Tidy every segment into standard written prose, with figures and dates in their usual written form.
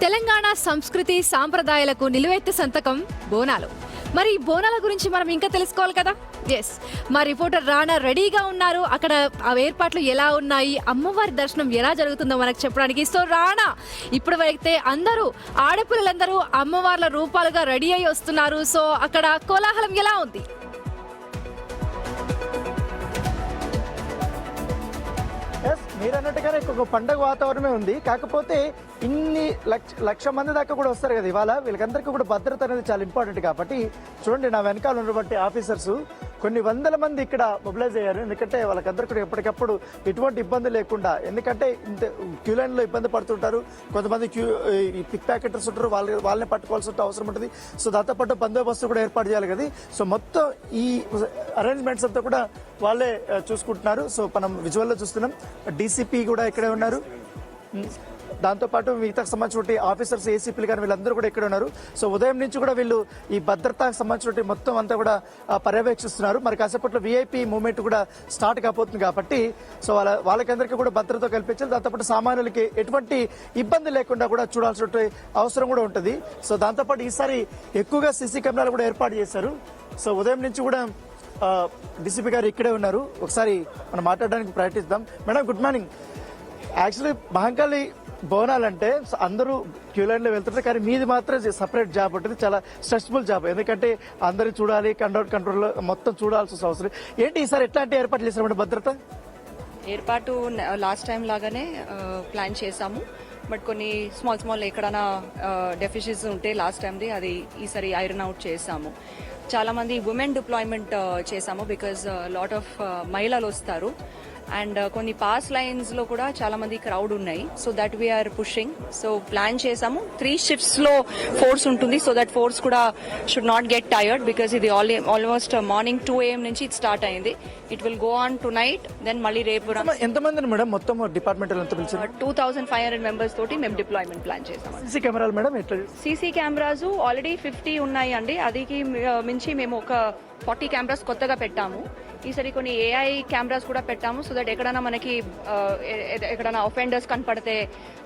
తెలంగాణ సంస్కృతి సాంప్రదాయాలకు నిలువెత్తు సంతకం బోనాలు. మరి బోనాల గురించి మనం ఇంకా తెలుసుకోవాలి కదా. ఎస్, మా రిపోర్టర్ రానా రెడీగా ఉన్నారు. అక్కడ ఆ ఏర్పాట్లు ఎలా ఉన్నాయి, అమ్మవారి దర్శనం ఎలా జరుగుతుందో మనకు చెప్పడానికి. సో రానా, ఇప్పుడు అయితే అందరూ ఆడపిల్లలందరూ అమ్మవార్ల రూపాలుగా రెడీ అయి వస్తున్నారు. సో అక్కడ కోలాహలం ఎలా ఉంది? మీరు అన్నట్టుగానే ఒక పండగ వాతావరణమే ఉంది. కాకపోతే ఇన్ని లక్ష మంది దాకా కూడా వస్తారు కదా ఇవాళ. వీళ్ళకందరికీ కూడా భద్రత అనేది చాలా ఇంపార్టెంట్. కాబట్టి చూడండి, నా వెనకాల ఉన్నటువంటి ఆఫీసర్స్ కొన్ని వందల మంది ఇక్కడ మొబిలైజ్ అయ్యారు. ఎందుకంటే వాళ్ళకందరికీ కూడా ఎప్పటికప్పుడు ఎటువంటి ఇబ్బంది లేకుండా, ఎందుకంటే ఇంత క్యూ లైన్లో ఇబ్బంది పడుతుంటారు. కొంతమంది పిక్ ప్యాకెటర్స్ ఉంటారు, వాళ్ళని పట్టుకోవాల్సి అవసరం ఉంటుంది. సో దాంతోపాటు బందోబస్తు కూడా ఏర్పాటు చేయాలి కదా. సో మొత్తం ఈ అరేంజ్మెంట్స్ అంతా కూడా వాళ్ళే చూసుకుంటున్నారు. సో మనం విజువల్లో చూస్తున్నాం. డీసీపీ కూడా ఇక్కడే ఉన్నారు. దాంతోపాటు మిగతాకు సంబంధించిన ఆఫీసర్స్, ఏసీపీలు కానీ వీళ్ళందరూ కూడా ఇక్కడ ఉన్నారు. సో ఉదయం నుంచి కూడా వీళ్ళు ఈ భద్రతకు సంబంధించిన మొత్తం అంతా కూడా పర్యవేక్షిస్తున్నారు. మరి కాసేపట్లో వీఐపీ మూవ్మెంట్ కూడా స్టార్ట్ కాబోతుంది కాబట్టి సో వాళ్ళకందరికీ కూడా భద్రత కల్పించాలి. దాంతోపాటు సామాన్యులకి ఎటువంటి ఇబ్బంది లేకుండా కూడా చూడాల్సిన అవసరం కూడా ఉంటుంది. సో దాంతోపాటు ఈసారి ఎక్కువగా సీసీ కెమెరాలు కూడా ఏర్పాటు చేశారు. సో ఉదయం నుంచి కూడా డీసీపీ గారు ఇక్కడే ఉన్నారు. ఒకసారి మనం మాట్లాడడానికి ప్రయత్నిద్దాం. Madam, good morning. Actually Mahankali బోనాలంటే అందరూ క్యూ లైన్లో వెళ్తుంటారు, కానీ మీది మాత్రం సపరేట్ జాబ్ ఉంటుంది. చాలా స్ట్రెస్ఫుల్ జాబ్. ఎందుకంటే అందరినీ చూడాలి, కంట్రోల్ మొత్తం చూడాల్సిన అవసరం ఏంటి. ఈసారి ఎట్లాంటి ఏర్పాట్లు చేశారు భద్రత? ఏర్పాటు లాస్ట్ టైం లాగానే ప్లాన్ చేశాము. బట్ కొన్ని స్మాల్ ఎక్కడైనా డెఫిషియన్స్ ఉంటే లాస్ట్ టైంది అది ఈసారి ఐరన్ అవుట్ చేసాము. చాలా మంది ఉమెన్ డిప్లాయ్మెంట్ చేసాము బికాజ్ లాట్ ఆఫ్ మహిళలు వస్తారు. అండ్ కొన్ని పాస్ లైన్స్ లో కూడా చాలా మంది క్రౌడ్ ఉన్నాయి. So that we are pushing. So plan చేసాము 3 shifts లో ఫోర్స్ ఉంటుంది. సో దట్ ఫోర్స్ కూడా should not get tired because ఇది ఆల్మోస్ట్ మార్నింగ్ 2 AM నుంచి ఇది స్టార్ట్ అయింది. It will go on tonight. Then మళ్ళీ రేపు ఎంతమంది మేడం మొత్తం డిపార్ట్మెంట్ 2500 మెంబర్స్ తోటి మేము డిప్లాయ్మెంట్ ప్లాన్ చేసాము. సీసీ కెమెరాలు మేడం సీసీ కెమెరాస్ ఆల్రెడీ 50 ఉన్నాయి అండి. అదికి మించి మేము ఒక 40 కెమెరాస్ కొత్తగా పెట్టాము. ఈసారి కొన్ని ఏఐ కెమెరాస్ కూడా పెట్టాము. సో దట్ ఎక్కడైనా మనకి ఎక్కడైనా అఫెండర్స్ కనపడితే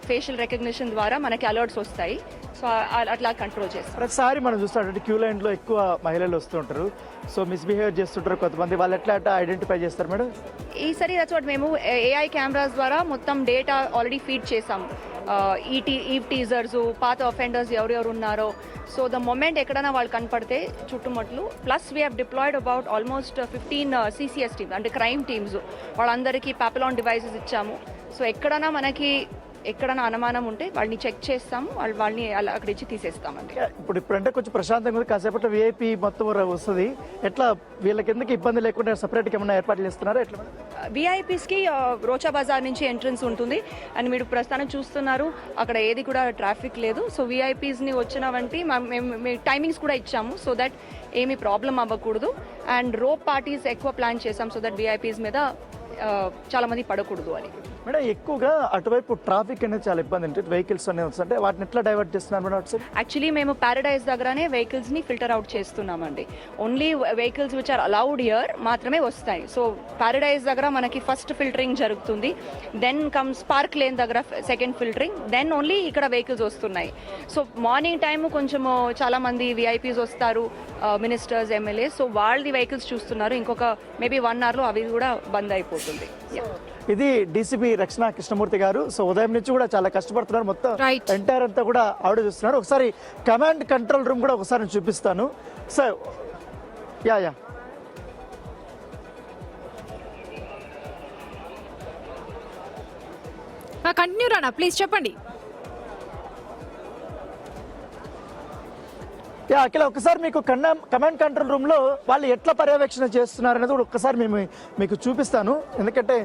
ఫేషియల్ రికగ్నిషన్ ద్వారా మనకి అలర్ట్స్ వస్తాయి. సో అట్లా కంట్రోల్ చేస్తాం. ప్రతిసారి మనం చూస్తాం క్యూ లైన్ లో ఎక్కువ మహిళలు వస్తుంటారు. సో మిస్బిహేవ్ చేస్తుంటారు కొంతమంది. వాళ్ళు ఎట్లా ఐడెంటిఫై చేస్తారు మేడం? ఈసారి మేము ఏఐ కెమెరాస్ ద్వారా మొత్తం డేటా ఆల్రెడీ ఫీడ్ చేసాము. ఈ టీజర్స్, పాత అఫెండర్స్ ఎవరెవరు ఉన్నారో. సో ద మొమెంట్ ఎక్కడైనా వాళ్ళు కనపడితే చుట్టుముట్లు. Plus we have deployed about almost 15 CCS teams అంటే క్రైమ్ టీమ్స్. వాళ్ళందరికీ పాపులాన్ డివైసెస్ ఇచ్చాము. సో ఎక్కడైనా అనుమానం ఉంటే వాళ్ళని చెక్ చేస్తాము. వాళ్ళని అక్కడ ఇచ్చి తీసేస్తామండి. ఇప్పుడంటే కొంచెం ప్రశాంతంగా ఉంది. కాసేపట్లో వీఐపీ మొత్తం వస్తుంది. ఎట్లా వీళ్ళకి ఎందుకు ఇబ్బంది లేకుండా సపరేట్గా ఏమైనా ఏర్పాట్లు చేస్తున్నారా? ఎట్లా వీఐపీస్కి రోచా బజార్ నుంచి ఎంట్రన్స్ ఉంటుంది. అండ్ మీరు ప్రస్తుతం చూస్తున్నారు అక్కడ ఏది కూడా ట్రాఫిక్ లేదు. సో వీఐపీస్ని వచ్చిన వంటి మేము టైమింగ్స్ కూడా ఇచ్చాము. సో దట్ ఏమీ ప్రాబ్లం అవ్వకూడదు. అండ్ రోప్ పార్టీస్ ఎక్కువ ప్లాన్ చేసాం. సో దట్ వీఐపీస్ మీద చాలా మంది పడకూడదు అని. మేడం, ఎక్కువగా అటువైపు ట్రాఫిక్ అనేది చాలా ఇబ్బంది ఉంటుంది. వెహికల్స్ అనేది వస్తుంటే వాటిని ఎట్లా డైవర్ట్ చేస్తున్నారు మేడం? యాక్చువల్లీ మేము పారడైజ్ దగ్గరనే వెహికల్స్ ని ఫిల్టర్ అవుట్ చేస్తున్నామండి. Only vehicles which are allowed here మాత్రమే వస్తాయి. సో పారడైజ్ దగ్గర మనకి ఫస్ట్ ఫిల్టరింగ్ జరుగుతుంది. దెన్ కమ్స్ పార్క్ లేన్ దగ్గర సెకండ్ ఫిల్టరింగ్. దెన్ ఓన్లీ ఇక్కడ వెహికల్స్ వస్తున్నాయి. సో మార్నింగ్ టైమ్ కొంచెం చాలా మంది విఐపీస్ వస్తారు, మినిస్టర్స్, ఎమ్మెల్యేస్. సో వాళ్ళది వెహికల్స్ చూస్తున్నారు. ఇంకొక మేబీ 1 hour లో అవి కూడా బంద్ అయిపోతుంది. ఇది డీసీపీ రక్షణ కృష్ణమూర్తి గారు. సో ఉదయం నుంచి కూడా చాలా కష్టపడుతున్నారు. మొత్తం ఎంటైర్ అంతా కూడా ఆవిడ చూస్తున్నారు. ఒకసారి కమాండ్ కంట్రోల్ రూమ్ కూడా ఒకసారి చూపిస్తాను. Sir yeah continue Rana, please చెప్పండి. అఖిల, ఒకసారి మీకు కమాండ్ కంట్రోల్ రూమ్ లో వాళ్ళు ఎట్లా పర్యవేక్షణ చేస్తున్నారు అనేది కూడా ఒక్కసారి మీకు చూపిస్తాను. ఎందుకంటే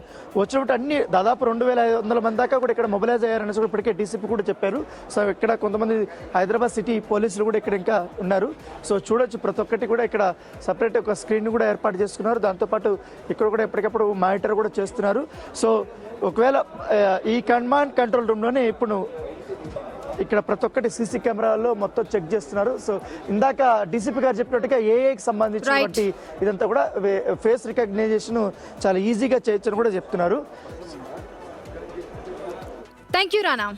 వచ్చినప్పుడు అన్ని దాదాపు 2500 మంది దాకా కూడా ఇక్కడ మొబిలైజ్ అయ్యారనేసి కూడా ఇప్పటికే డీసీపీ కూడా చెప్పారు. సో ఇక్కడ కొంతమంది హైదరాబాద్ సిటీ పోలీసులు కూడా ఇక్కడ ఇంకా ఉన్నారు. సో చూడొచ్చు, ప్రతి ఒక్కటి కూడా ఇక్కడ సపరేట్ ఒక స్క్రీన్ కూడా ఏర్పాటు చేసుకున్నారు. దాంతోపాటు ఇక్కడ కూడా ఎప్పటికప్పుడు మానిటర్ కూడా చేస్తున్నారు. సో ఒకవేళ ఈ కమాండ్ కంట్రోల్ రూమ్లోనే ఇప్పుడు ఇక్కడ ప్రతి ఒక్కటి సీసీ కెమెరాలో మొత్తం చెక్ చేస్తున్నారు. సో ఇందాక డీసీపీ గారు చెప్పినట్టుగా ఏఐకి సంబంధించినటువంటి ఇదంతా కూడా ఫేస్ రికగ్నైజేషన్ చాలా ఈజీగా చేయొచ్చని కూడా చెప్తున్నారు. Thank you Rana.